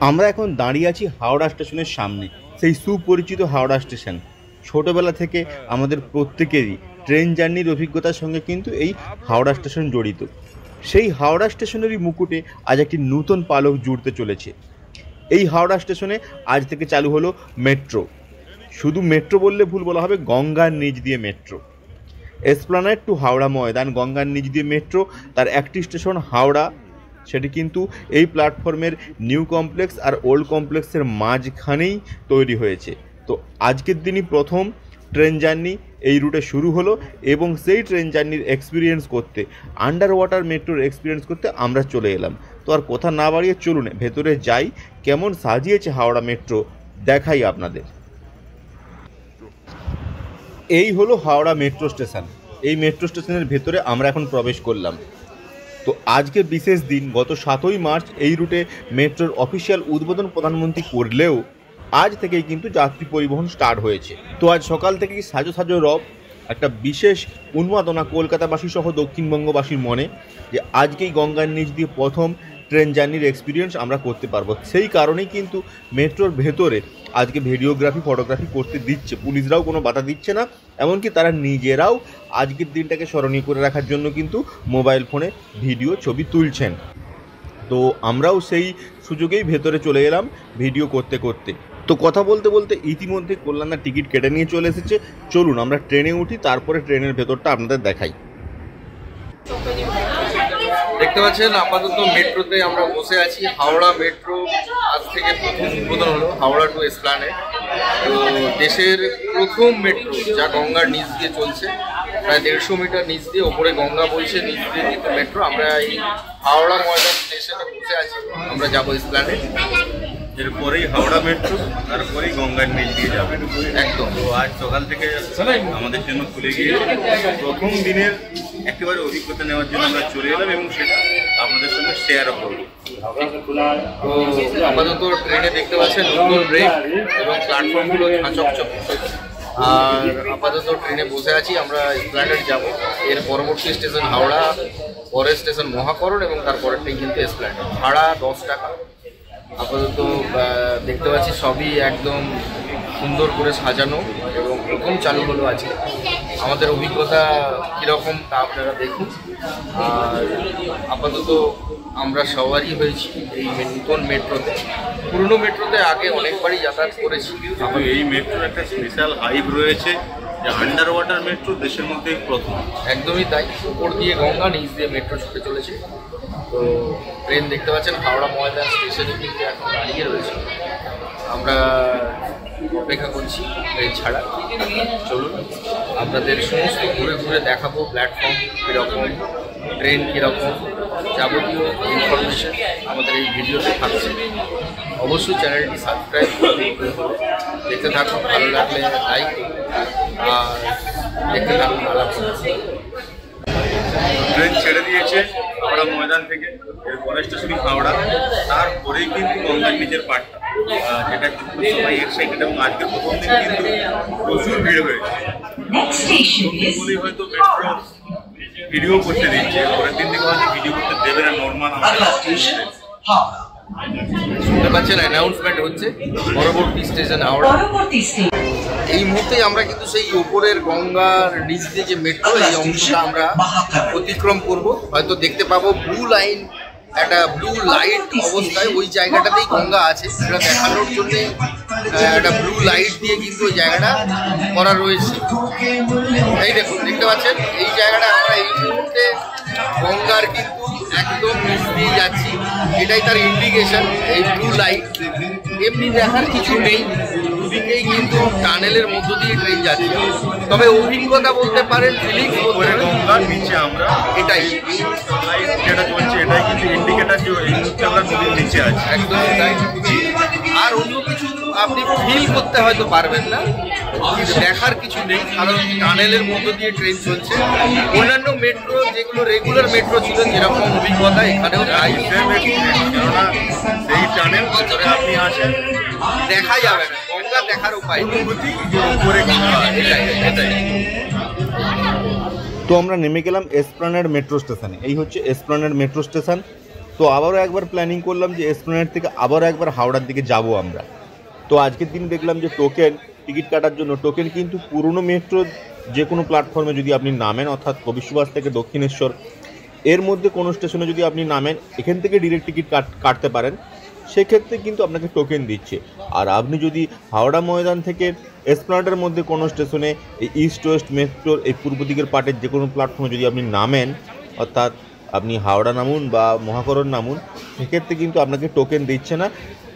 আমরা এখন দাঁড়িয়ে আছি হাওড়া স্টেশনের সামনে, সেই সুপরিচিত হাওড়া স্টেশন। ছোটোবেলা থেকে আমাদের প্রত্যেকেরই ট্রেন জার্নির অভিজ্ঞতার সঙ্গে কিন্তু এই হাওড়া স্টেশন জড়িত। সেই হাওড়া স্টেশনেরই মুকুটে আজ একটি নতুন পালক জুড়তে চলেছে। এই হাওড়া স্টেশনে আজ থেকে চালু হলো মেট্রো। শুধু মেট্রো বললে ভুল বলা হবে, গঙ্গার নিচ দিয়ে metro. Esplanade two Howrah Maidan, গঙ্গার নিচ দিয়ে মেট্রো। তার একটি স্টেশন হাওড়া, সেটি কিন্তু এই প্ল্যাটফর্মের নিউ কমপ্লেক্স আর ওল্ড কমপ্লেক্সের মাঝখানেই তৈরি হয়েছে। তো আজকের দিনই প্রথম ট্রেন জার্নি এই রুটে শুরু হলো এবং সেই ট্রেন জার্নির এক্সপিরিয়েন্স করতে, আন্ডার ওয়াটার মেট্রোর এক্সপিরিয়েন্স করতে আমরা চলে এলাম। তো আর কথা না বাড়িয়ে চলুন ভেতরে যাই, কেমন সাজিয়েছে হাওড়া মেট্রো দেখাই আপনাদের। এই হলো হাওড়া মেট্রো স্টেশন। এই মেট্রো স্টেশনের ভেতরে আমরা এখন প্রবেশ করলাম। তো আজকে বিশেষ দিন, গত 7ই মার্চ এই রুটে মেট্রোর অফিসিয়াল উদ্বোধন প্রধানমন্ত্রী করলেও আজ থেকেই কিন্তু যাত্রী পরিবহন স্টার্ট হয়েছে। তো আজ সকাল থেকেই সাজো সাজো রব, একটা বিশেষ উন্মাদনা কলকাতাবাসী সহ দক্ষিণবঙ্গবাসীর মনে যে আজকেই গঙ্গার নিচ দিয়ে প্রথম ট্রেন জার্নির এক্সপিরিয়েন্স আমরা করতে পারবো। সেই কারণেই কিন্তু মেট্রোর ভেতরে আজকে ভিডিওগ্রাফি ফটোগ্রাফি করতে দিচ্ছে, পুলিশরাও কোনো বাধা দিচ্ছে না। এমনকি তারা নিজেরাও আজকের দিনটাকে স্মরণীয় করে রাখার জন্য কিন্তু মোবাইল ফোনে ভিডিও ছবি তুলছেন। তো আমরাও সেই সুযোগেই ভেতরে চলে এলাম ভিডিও করতে করতে। তো কথা বলতে বলতে ইতিমধ্যে কল্যাণদা টিকিট কেটে নিয়ে চলে এসেছে। চলুন আমরা ট্রেনে উঠি, তারপরে ট্রেনের ভেতরটা আপনাদের দেখাই। দেখতে পাচ্ছেন আপাতত মেট্রোতে আমরা বসে আছি। হাওড়া মেট্রো আজ থেকে প্রথম উদ্বোধন হলো, হাওড়া টু এসপ্লানেড। তো দেশের প্রথম মেট্রো যা গঙ্গার নিচ দিয়ে চলছে, প্রায় 150 মিটার নিচ দিয়ে, ওপরে গঙ্গা বইছে, নিচ দিয়ে কিন্তু মেট্রো। আমরা এই হাওড়া ময়দান স্টেশনে বসে আছি, আমরা যাবো এসপ্লানেড। এরপরেই হাওড়া মেট্রো, তারপরেই গঙ্গার নিচ দিয়ে যাবে একদম। তো আজ সকাল থেকে আমাদের জন্য খুলে গিয়েছে। প্রথম দিনের একেবারে অভিজ্ঞতা নেওয়ার জন্য আমরা চলে এলাম এবং সেটা আপনাদের সঙ্গে শেয়ারও করবো। তো আপাতত ট্রেনে দেখতে পাচ্ছেন নতুন রেক এবং প্ল্যাটফর্মগুলো ঝাঁচকচক। আর আপাতত ট্রেনে বসে আছি, আমরা এসপ্লানেড যাব। এর পরবর্তী স্টেশন হাওড়া, পরের স্টেশন মহাকরণ এবং তারপরেরটাই কিন্তু এসপ্লানেড। ভাড়া 10 টাকা। আপাতত দেখতে পাচ্ছি সবই একদম সুন্দর করে সাজানো এবং প্রথম চালু হলো আজকে। আমাদের অভিজ্ঞতা কীরকম তা আপনারা দেখুন। আর আপাতত আমরা সবারই হয়েছি এই নতুন মেট্রোতে। পুরনো মেট্রোতে আগে অনেকবারই যাতায়াত করেছি। এই মেট্রোর একটা স্পেশাল হাইপ রয়েছে যে আন্ডার ওয়াটার মেট্রো দেশের মধ্যে প্রথম। একদমই তাই, উপর দিয়ে গঙ্গা, নিচ দিয়ে মেট্রো ছুটে চলেছে। তো ট্রেন দেখতে পাচ্ছেন হাওড়া ময়দান স্টেশনে কিন্তু এখন দাঁড়িয়ে রয়েছে। আমরা অপেক্ষা করছি ট্রেন ছাড়া। চলুন আপনাদের সমস্ত ঘুরে ঘুরে দেখাবো প্ল্যাটফর্ম কীরকম, ট্রেন কীরকম, যাবতীয় ইনফরমেশন আমাদের এই ভিডিওতে থাকছে। অবশ্যই চ্যানেলটি সাবস্ক্রাইব করে দেখতে থাকুন, ভালো লাগলে লাইক, আর দেখতে থাকুন আলাপ। ট্রেন ছেড়ে দিয়েছে হাওড়া ময়দান থেকে, এর পরের স্টেশনই হাওড়া, তারপরেই কিন্তু গঙ্গার নিচের পাটটা, যেটা কিন্তু সবাই এক্সাইটেড। এবং আজকের প্রথম দিন কিন্তু প্রচুর ভিড় হয়েছে। বলেই হয়তো মেট্রো ভিডিও করতে দিচ্ছে, পরের দিন থেকে হয়তো ভিডিও করতে দেবে না। নর্মাল শুনতে পাচ্ছেন অ্যানাউন্সমেন্ট হচ্ছে পরবর্তী স্টেশন হাওড়া। এই মুহূর্তে আমরা কিন্তু সেই উপরের গঙ্গার নিচ দিয়ে যে মেট্রো, এই অংশটা আমরা অতিক্রম করব। হয়তো দেখতে পাবো ব্লু লাইন, একটা ব্লু লাইট অবস্থায় ওই জায়গাটাতেই গঙ্গা আছে, সেটা দেখানোর জন্য একটা ব্লু লাইট দিয়ে কিন্তু ওই জায়গাটা করা রয়েছে। এই দেখুন, দেখতে পাচ্ছেন এই জায়গাটা আমরা এই মুহূর্তে গঙ্গার কিন্তু একদম নিচ দিয়ে যাচ্ছি, এটাই তার ইন্ডিকেশন, এই ব্লু লাইট। এমনি দেখার কিছু নেই, দুদিকেই কিন্তু টানেলের মধ্য দিয়ে ট্রেন যাচ্ছে। তবে অভিজ্ঞতা বলতে পারেন, ফিলিংস বলতে গঙ্গার নিচে আমরা এটাই যেটা চলছে, এটাই কিন্তু ইন্ডিকেটার যে এই মুহূর্তে আমরা নদীর নিচে আছি। একদমই তাই। আর অন্য কিছু আপনি ফিল করতে হয়তো পারবেন না, দেখার কিছু নেই, কারণ টানেলের মধ্য দিয়ে ট্রেন চলছে। অন্যান্য মেট্রো যেগুলো রেগুলার মেট্রো ছিল যেরকম অভিজ্ঞতা, এখানেও তাই। কেননা সেই টানেল ভিতরে আপনি আসেন, দেখা যাবে না, গঙ্গা দেখার উপায় উপরে গঙ্গা, এটাই এটাই। তো আমরা নেমে গেলাম এসপ্লানেড মেট্রো স্টেশনে। এই হচ্ছে এসপ্লানেড মেট্রো স্টেশন। তো আবারও একবার প্ল্যানিং করলাম যে এসপ্ল্যানেড থেকে আবারও একবার হাওড়ার দিকে যাব আমরা। তো আজকের দিন দেখলাম যে টিকিট কাটার জন্য টোকেন কিন্তু পুরনো মেট্রো যে কোনো প্ল্যাটফর্মে যদি আপনি নামেন, অর্থাৎ কবি সুভাষ থেকে দক্ষিণেশ্বর এর মধ্যে কোনো স্টেশনে যদি আপনি নামেন, এখান থেকে ডিরেক্ট টিকিট কাটতে পারেন, সেক্ষেত্রে কিন্তু আপনাকে টোকেন দিচ্ছে। আর আপনি যদি হাওড়া ময়দান থেকে এসপ্ল্যানেডের মধ্যে কোনো স্টেশনে এই ইস্ট ওয়েস্ট মেট্রোর এই পূর্ব দিকের পার্টের যে কোনো প্ল্যাটফর্মে যদি আপনি নামেন, অর্থাৎ আপনি হাওড়া নামুন বা মহাকরণ নামুন, সেক্ষেত্রে কিন্তু আপনাকে টোকেন দিচ্ছে না,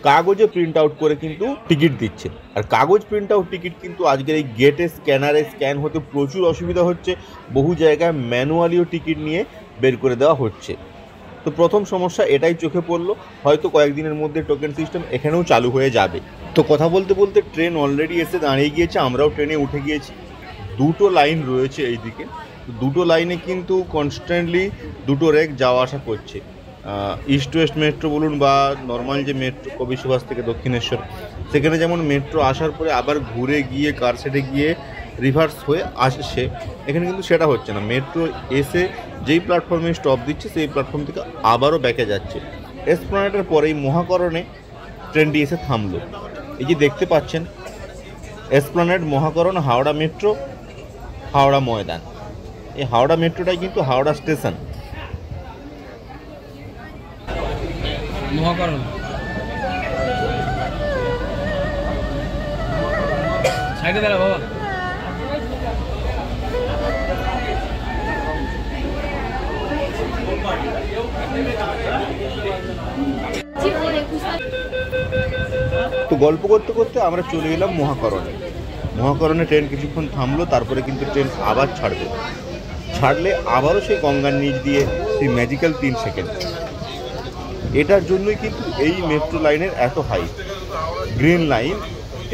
কাগজে প্রিন্ট আউট করে কিন্তু টিকিট দিচ্ছে। আর কাগজ প্রিন্ট আউট টিকিট কিন্তু আজকের এই গেটে স্ক্যানারে স্ক্যান হতে প্রচুর অসুবিধা হচ্ছে, বহু জায়গায় ম্যানুয়ালিও টিকিট নিয়ে বের করে দেওয়া হচ্ছে। তো প্রথম সমস্যা এটাই চোখে পড়লো, হয়তো কয়েকদিনের মধ্যে টোকেন সিস্টেম এখানেও চালু হয়ে যাবে। তো কথা বলতে বলতে ট্রেন অলরেডি এসে দাঁড়িয়ে গিয়েছে, আমরাও ট্রেনে উঠে গিয়েছি। দুটো লাইন রয়েছে এইদিকে, দুটো লাইনে কিন্তু কনস্ট্যান্টলি দুটো রেক যাওয়া আসা করছে। ইস্ট ওয়েস্ট মেট্রো বলুন বা নর্মাল যে মেট্রো কবি সুভাষ থেকে দক্ষিণেশ্বর, সেখানে যেমন মেট্রো আসার পরে আবার ঘুরে গিয়ে কারশেডে গিয়ে রিভার্স হয়ে আসছে, এখানে কিন্তু সেটা হচ্ছে না। মেট্রো এসে যেই প্ল্যাটফর্মে স্টপ দিচ্ছে সেই প্ল্যাটফর্ম থেকে আবারও ব্যাকে যাচ্ছে। এসপ্ল্যানেডের পরেই মহাকরণে ট্রেনটি এসে থামলো। এই যে দেখতে পাচ্ছেন এসপ্ল্যানেড, মহাকরণ, হাওড়া মেট্রো, হাওড়া ময়দান। এই হাওড়া মেট্রোটাই কিন্তু হাওড়া স্টেশন। মহাকরণ সাইডে দাঁড়া বাবা। তো গল্প করতে করতে আমরা চলে এলাম মহাকরণে। মহাকরণে ট্রেন কিছুক্ষণ থামলো, তারপরে কিন্তু ট্রেন আবার ছাড়লে আবারও সেই গঙ্গার নিচ দিয়ে সেই ম্যাজিক্যাল 3 সেকেন্ড। এটার জন্যই কিন্তু এই মেট্রো লাইনের এত হাইপ। গ্রিন লাইন,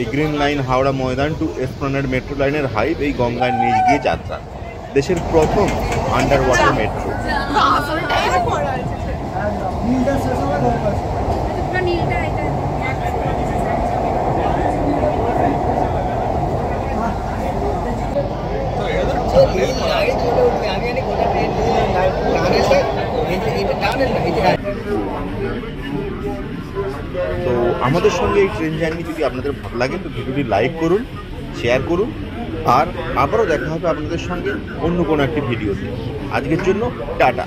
এই green line Howrah Maidan two Esplanade metro লাইনের হাইপ এই গঙ্গার নিচ গিয়ে যাত্রা। দেশের প্রথম আন্ডার ওয়াটার মেট্রো। তো আমাদের সঙ্গে এই ট্রেন জার্নি যদি আপনাদের ভালো লাগে তো ভিডিওটি লাইক করুন, শেয়ার করুন, আর আবারও দেখা হবে আপনাদের সঙ্গে অন্য কোনো একটি ভিডিওতে। আজকের জন্য টাটা।